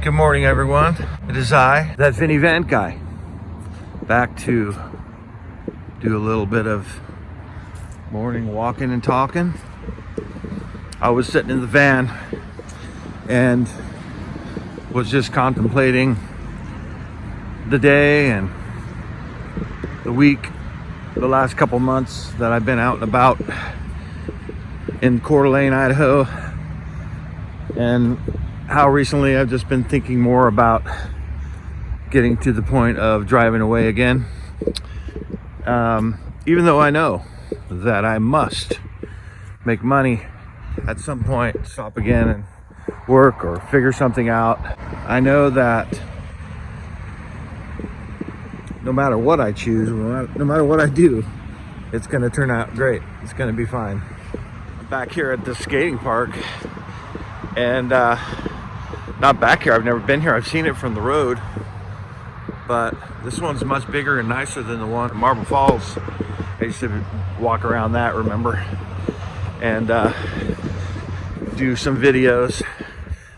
Good morning, everyone. It is I, that Vinnie Van guy, back to do a little bit of morning walking and talking. I was sitting in the van and was just contemplating the day and the week, the last couple months that I've been out and about in Coeur d'Alene, Idaho, and how recently I've just been thinking more about getting to the point of driving away again. Even though I know that I must make money at some point, stop again and work or figure something out. I know that no matter what I choose, no matter what I do, it's going to turn out great. It's going to be fine. I'm back here at the skating park, and not back here, I've never been here. I've seen it from the road, but this one's much bigger and nicer than the one in Marble Falls. I used to walk around that, remember, and do some videos.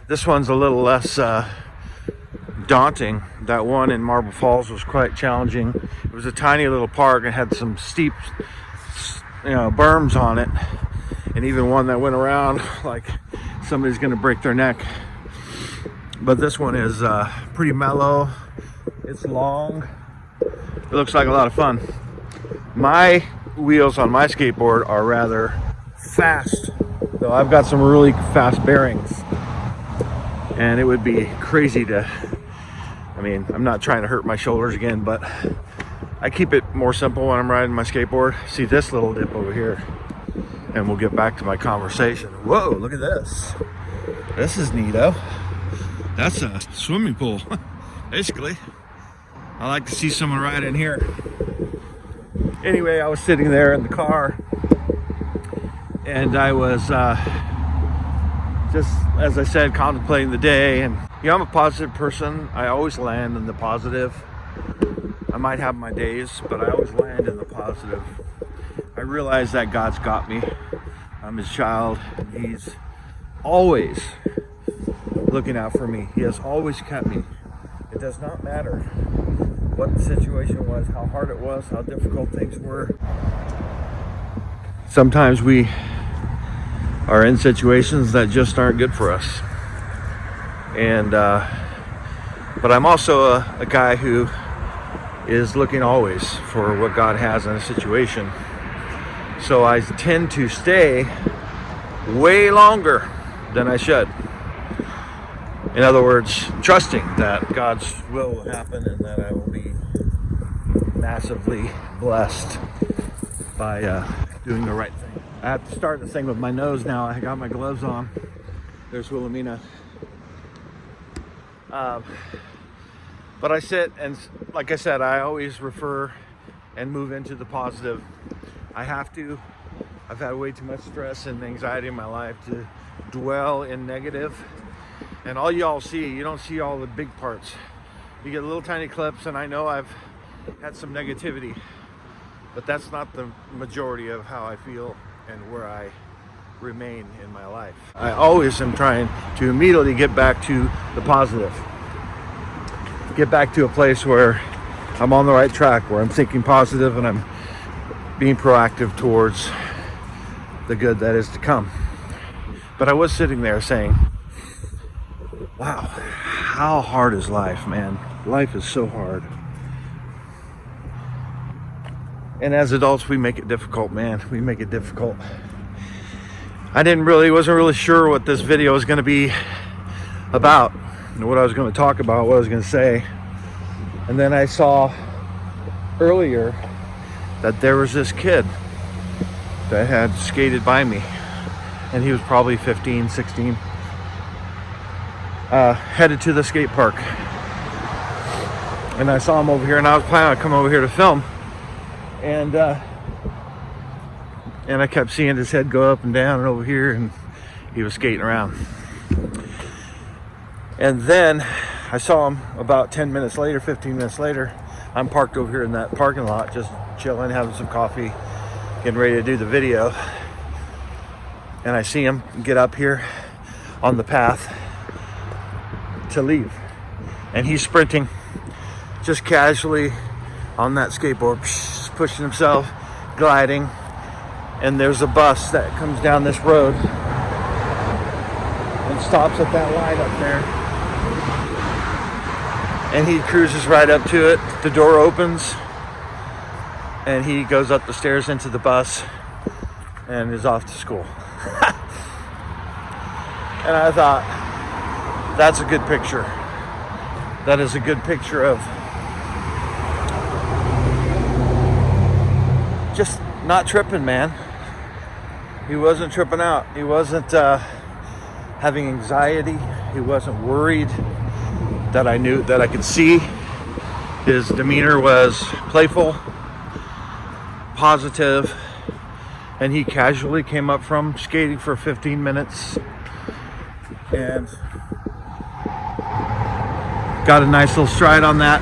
This one's a little less daunting. That one in Marble Falls was quite challenging. It was a tiny little park and had some steep, berms on it, and even one that went around like somebody's gonna break their neck. But this one is pretty mellow. It's long. It looks like a lot of fun. My wheels on my skateboard are rather fast, though I've got some really fast bearings, and it would be crazy to, I'm not trying to hurt my shoulders again, but I keep it more simple when I'm riding my skateboard. See this little dip over here, and we'll get back to my conversation. Whoa, look at this. This is neato. That's a swimming pool, basically. I like to see someone ride in here. Anyway, I was sitting there in the car, and I was just, as I said, contemplating the day. And I'm a positive person. I always land in the positive. I might have my days, but I always land in the positive. I realize that God's got me. I'm his child, and he's always looking out for me. He has always kept me. It does not matter what the situation was, how hard it was, how difficult things were. Sometimes we are in situations that just aren't good for us. And but I'm also a guy who is looking always for what God has in a situation. So I tend to stay way longer than I should. In other words, trusting that God's will will happen and that I will be massively blessed by doing the right thing. I have to start the thing with my nose now. I got my gloves on. There's Wilhelmina. But I sit, and like I said, I always refer and move into the positive. I have to. I've had way too much stress and anxiety in my life to dwell in negative. And all y'all see, you don't see all the big parts. You get little tiny clips, and I know I've had some negativity, but that's not the majority of how I feel and where I remain in my life. I always am trying to immediately get back to the positive. Get back to a place where I'm on the right track, where I'm thinking positive and I'm being proactive towards the good that is to come. But I was sitting there saying, wow, how hard is life, man? Life is so hard. And as adults, we make it difficult, man. We make it difficult. I wasn't really sure what this video was going to be about, what I was going to talk about, what I was going to say. And then I saw earlier that there was this kid that had skated by me, and he was probably 15, 16. Headed to the skate park, and I saw him over here, and I was planning on coming over here to film, and I kept seeing his head go up and down and over here, and he was skating around. And then I saw him about 10 minutes later, 15 minutes later. I'm parked over here in that parking lot, just chilling, having some coffee, getting ready to do the video, and I see him get up here on the path to leave. And he's sprinting just casually on that skateboard, pushing himself, gliding. And there's a bus that comes down this road and stops at that light up there. And he cruises right up to it. The door opens and he goes up the stairs into the bus and is off to school. And I thought, that's a good picture. That is a good picture of just not tripping, man. He wasn't tripping out. He wasn't having anxiety. He wasn't worried. That I knew, that I could see. His demeanor was playful, positive, and he casually came up from skating for 15 minutes and got a nice little stride on that,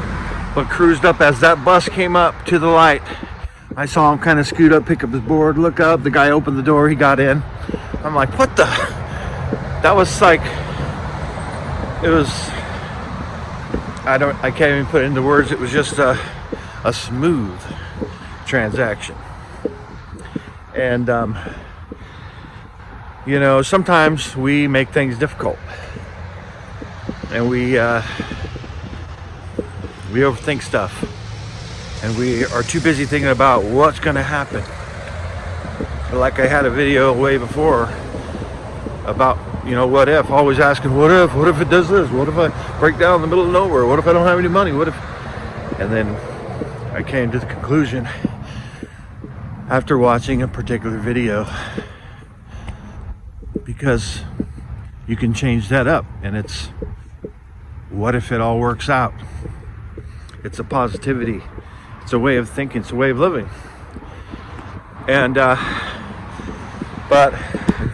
but cruised up as that bus came up to the light. I saw him kind of scoot up, pick up his board, look up. The guy opened the door, he got in. I'm like, what the? That was like, it was, I can't even put it into words. It was just a smooth transaction. And, you know, sometimes we make things difficult. And we overthink stuff. And we are too busy thinking about what's going to happen. But like I had a video way before about, you know, what if, always asking, what if it does this? What if I break down in the middle of nowhere? What if I don't have any money? What if? And then I came to the conclusion after watching a particular video, because you can change that up, and it's, what if it all works out? It's a positivity. It's a way of thinking. It's a way of living. And, but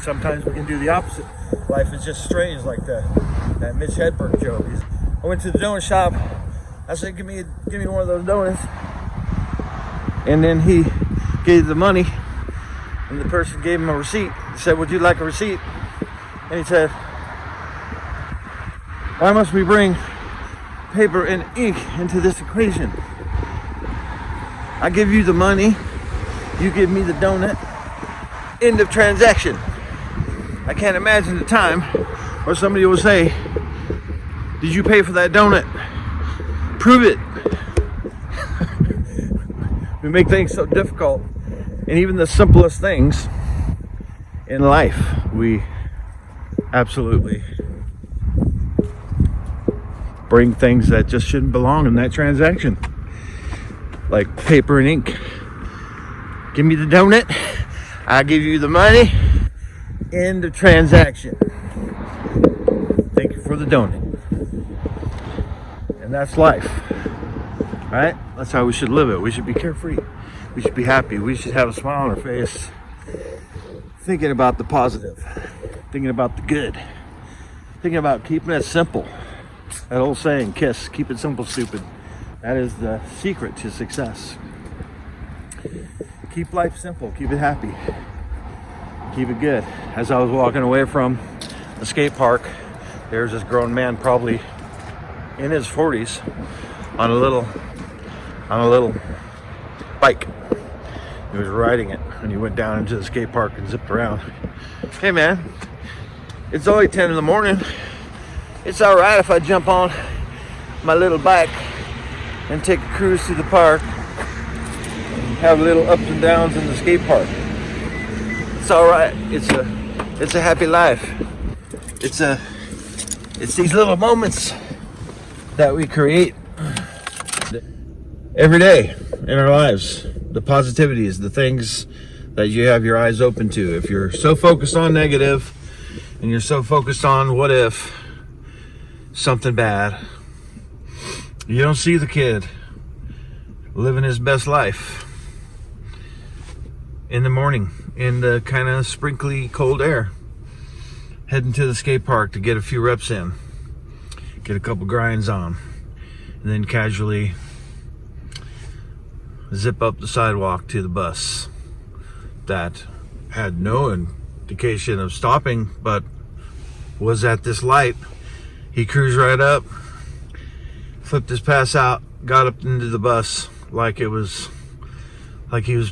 sometimes we can do the opposite. Life is just strange, like that Mitch Hedberg joke. I went to the donut shop. I said, give me one of those donuts. And then he gave the money, and the person gave him a receipt. He said, would you like a receipt? And he said, why must we bring paper and ink into this equation? I give you the money, you give me the donut, end of transaction. I can't imagine the time where somebody will say, did you pay for that donut? Prove it. We make things so difficult. And even the simplest things in life, we absolutely bring things that just shouldn't belong in that transaction. Like paper and ink. Give me the donut, I give you the money, end of transaction. Thank you for the donut. And that's life, right? That's how we should live it. We should be carefree. We should be happy. We should have a smile on our face, thinking about the positive, thinking about the good, thinking about keeping it simple. That old saying, KISS, keep it simple, stupid. That is the secret to success. Keep life simple, keep it happy, keep it good. As I was walking away from the skate park, there's this grown man, probably in his 40s, on a little bike. He was riding it, and he went down into the skate park and zipped around. Hey man, it's only 10 in the morning. It's all right if I jump on my little bike and take a cruise through the park, have little ups and downs in the skate park. It's all right. It's a happy life. It's these little moments that we create every day in our lives. The positivity is the things that you have your eyes open to. If you're so focused on negative and you're so focused on what if something bad, you don't see the kid living his best life in the morning in the kind of sprinkly cold air, heading to the skate park to get a few reps in, get a couple grinds on, and then casually zip up the sidewalk to the bus that had no indication of stopping, but was at this light He cruised right up, flipped his pass out, got up into the bus like he was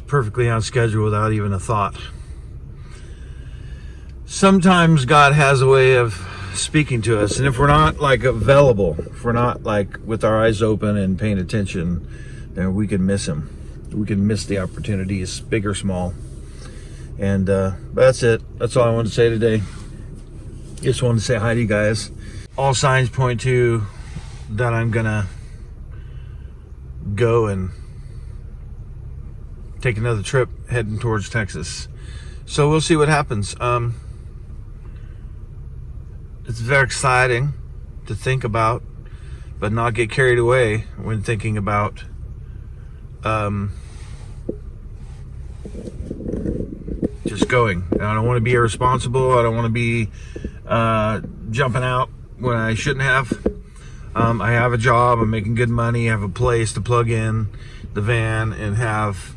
perfectly on schedule without even a thought. Sometimes God has a way of speaking to us, and if we're not like available, if we're not like with our eyes open and paying attention, then we can miss him. We can miss the opportunities, big or small. And that's it. That's all I wanted to say today. Just wanted to say hi to you guys. All signs point to that I'm gonna go and take another trip heading towards Texas. So we'll see what happens. It's very exciting to think about, but not get carried away when thinking about just going. I don't want to be irresponsible. I don't want to be jumping out when I shouldn't have. I have a job. I'm making good money. I have a place to plug in the van and have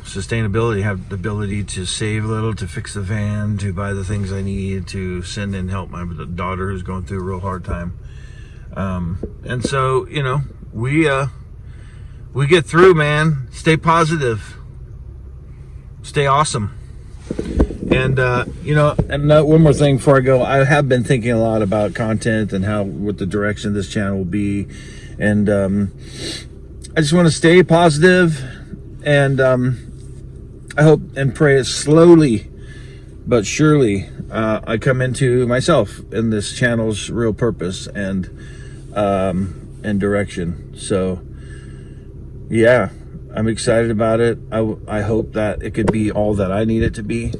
sustainability. Have the ability to save a little, to fix the van, to buy the things I need, to send and help my daughter who's going through a real hard time. And so we get through, man. Stay positive, stay awesome. And one more thing before I go. I have been thinking a lot about content and what the direction of this channel will be, and I just want to stay positive, and I hope and pray slowly but surely I come into myself in this channel's real purpose and direction. So yeah, I'm excited about it. I hope that it could be all that I need it to be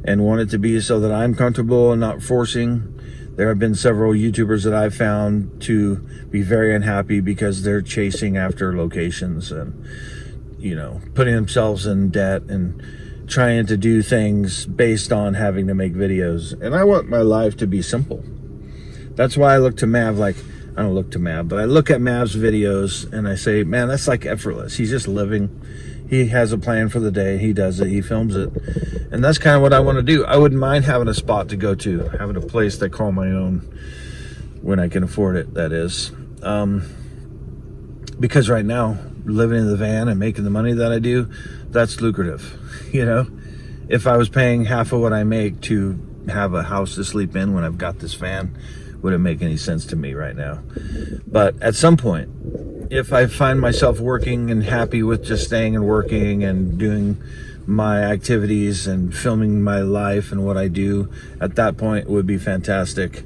and want it to be, so that I'm comfortable and not forcing. There have been several YouTubers that I've found to be very unhappy because they're chasing after locations and, putting themselves in debt and trying to do things based on having to make videos. And I want my life to be simple. That's why I look to Mav I don't look to Mav, but I look at Mav's videos and I say, man, that's like effortless. He's just living. He has a plan for the day. He does it. He films it. And that's kind of what I want to do. I wouldn't mind having a spot to go to, having a place that I call my own when I can afford it, that is. Because right now, living in the van and making the money that I do, that's lucrative. If I was paying half of what I make to have a house to sleep in when I've got this van, wouldn't make any sense to me right now. But at some point, if I find myself working and happy with just staying and working and doing my activities and filming my life and what I do, at that point it would be fantastic.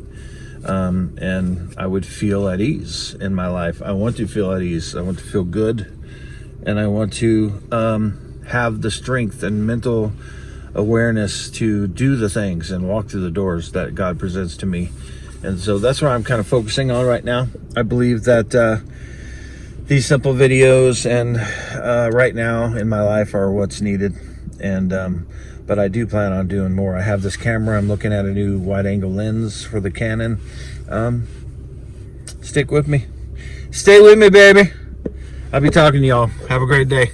And I would feel at ease in my life. I want to feel at ease. I want to feel good. And I want to have the strength and mental awareness to do the things and walk through the doors that God presents to me. And so that's what I'm kind of focusing on right now. I believe that these simple videos and right now in my life are what's needed. And but I do plan on doing more. I have this camera. I'm looking at a new wide angle lens for the Canon. Stick with me. Stay with me, baby. I'll be talking to y'all. Have a great day.